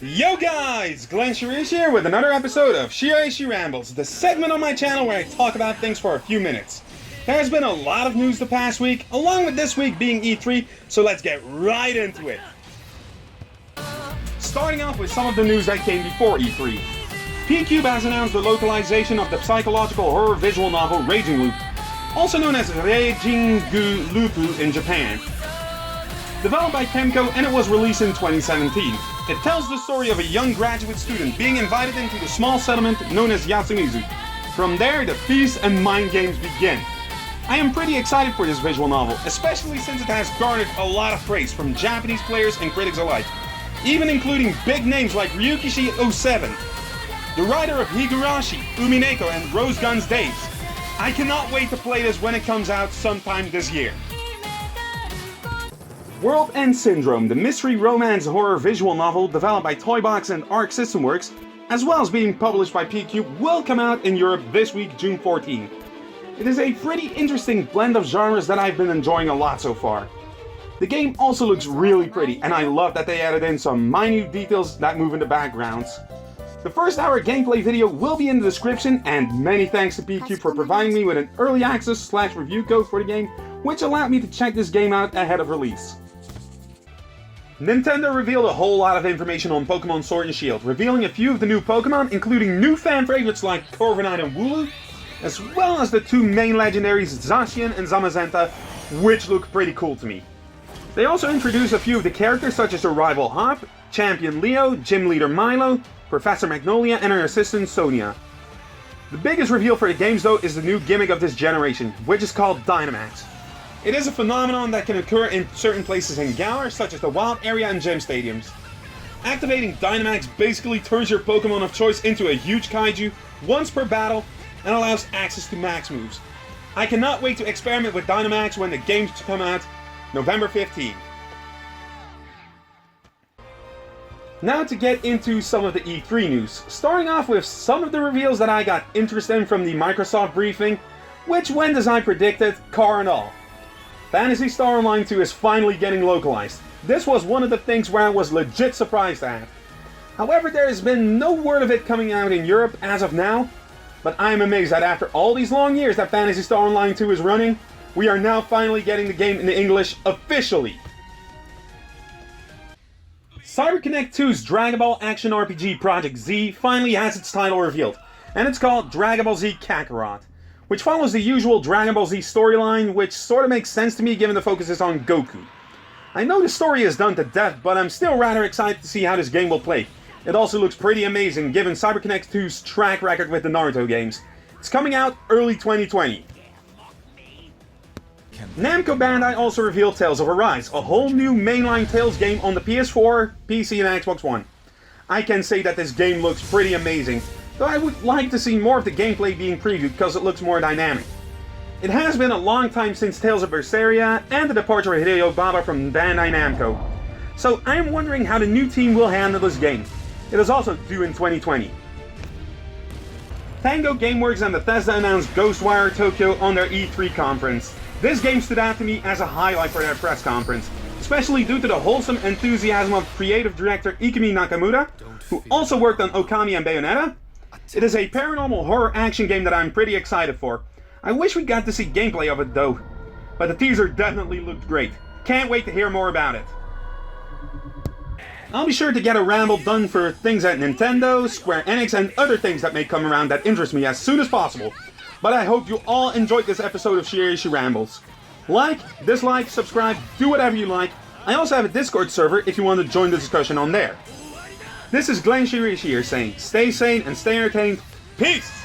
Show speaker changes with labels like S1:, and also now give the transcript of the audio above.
S1: Yo guys! Glenn Shiraishi here with another episode of Shiraishi Rambles, the segment on my channel where I talk about things for a few minutes. There's been a lot of news the past week, along with this week being E3, so let's get right into it. Starting off with some of the news that came before E3. P-Cube has announced the localization of the psychological horror visual novel Raging Loop, also known as Reijingu Lupu in Japan. Developed by Kemco, and it was released in 2017. It tells the story of a young graduate student being invited into the small settlement known as Yasumizu. From there, the feast and mind games begin. I am pretty excited for this visual novel, especially since it has garnered a lot of praise from Japanese players and critics alike, even including big names like Ryukishi07, the writer of Higurashi, Umineko, and Rose Gun's Days. I cannot wait to play this when it comes out sometime this year. World End Syndrome, the mystery romance horror visual novel developed by Toybox and Arc System Works, as well as being published by P-Cube, will come out in Europe this week, June 14. It is a pretty interesting blend of genres that I've been enjoying a lot so far. The game also looks really pretty, and I love that they added in some minute details that move in the backgrounds. The first hour gameplay video will be in the description, and many thanks to P-Cube for providing me with an early access / review code for the game, which allowed me to check this game out ahead of release. Nintendo revealed a whole lot of information on Pokemon Sword and Shield, revealing a few of the new Pokemon, including new fan favorites like Corviknight and Wooloo, as well as the two main legendaries Zacian and Zamazenta, which look pretty cool to me. They also introduced a few of the characters such as the rival Hop, Champion Leo, Gym Leader Milo, Professor Magnolia, and her assistant Sonia. The biggest reveal for the games though is the new gimmick of this generation, which is called Dynamax. It is a phenomenon that can occur in certain places in Galar, such as the Wild Area and Gym Stadiums. Activating Dynamax basically turns your Pokemon of choice into a huge kaiju once per battle and allows access to max moves. I cannot wait to experiment with Dynamax when the games come out November 15. Now to get into some of the E3 news, starting off with some of the reveals that I got interested in from the Microsoft briefing, which went as I predicted, car and all. Phantasy Star Online 2 is finally getting localized. This was one of the things where I was legit surprised at. However, there has been no word of it coming out in Europe as of now, but I am amazed that after all these long years that Phantasy Star Online 2 is running, we are now finally getting the game in English officially. CyberConnect 2's Dragon Ball Action RPG Project Z finally has its title revealed, and it's called Dragon Ball Z Kakarot, which follows the usual Dragon Ball Z storyline, which sort of makes sense to me given the focus is on Goku. I know the story is done to death, but I'm still rather excited to see how this game will play. It also looks pretty amazing given CyberConnect 2's track record with the Naruto games. It's coming out early 2020. Namco Bandai also revealed Tales of Arise, a whole new mainline Tales game on the PS4, PC and Xbox One. I can say that this game looks pretty amazing, though I would like to see more of the gameplay being previewed because it looks more dynamic. It has been a long time since Tales of Vesperia and the departure of Hideo Baba from Bandai Namco, so I am wondering how the new team will handle this game. It is also due in 2020. Tango Gameworks and Bethesda announced Ghostwire Tokyo on their E3 conference. This game stood out to me as a highlight for their press conference, especially due to the wholesome enthusiasm of creative director Ikumi Nakamura, who also worked on Okami and Bayonetta. It is a paranormal horror action game that I'm pretty excited for. I wish we got to see gameplay of it though, but the teaser definitely looked great. Can't wait to hear more about it. I'll be sure to get a ramble done for things at Nintendo, Square Enix, and other things that may come around that interest me as soon as possible. But I hope you all enjoyed this episode of Shiraishi Rambles. Like, dislike, subscribe, do whatever you like. I also have a Discord server if you want to join the discussion on there. This is Glenn Shiraishi here saying, stay sane and stay entertained. Peace!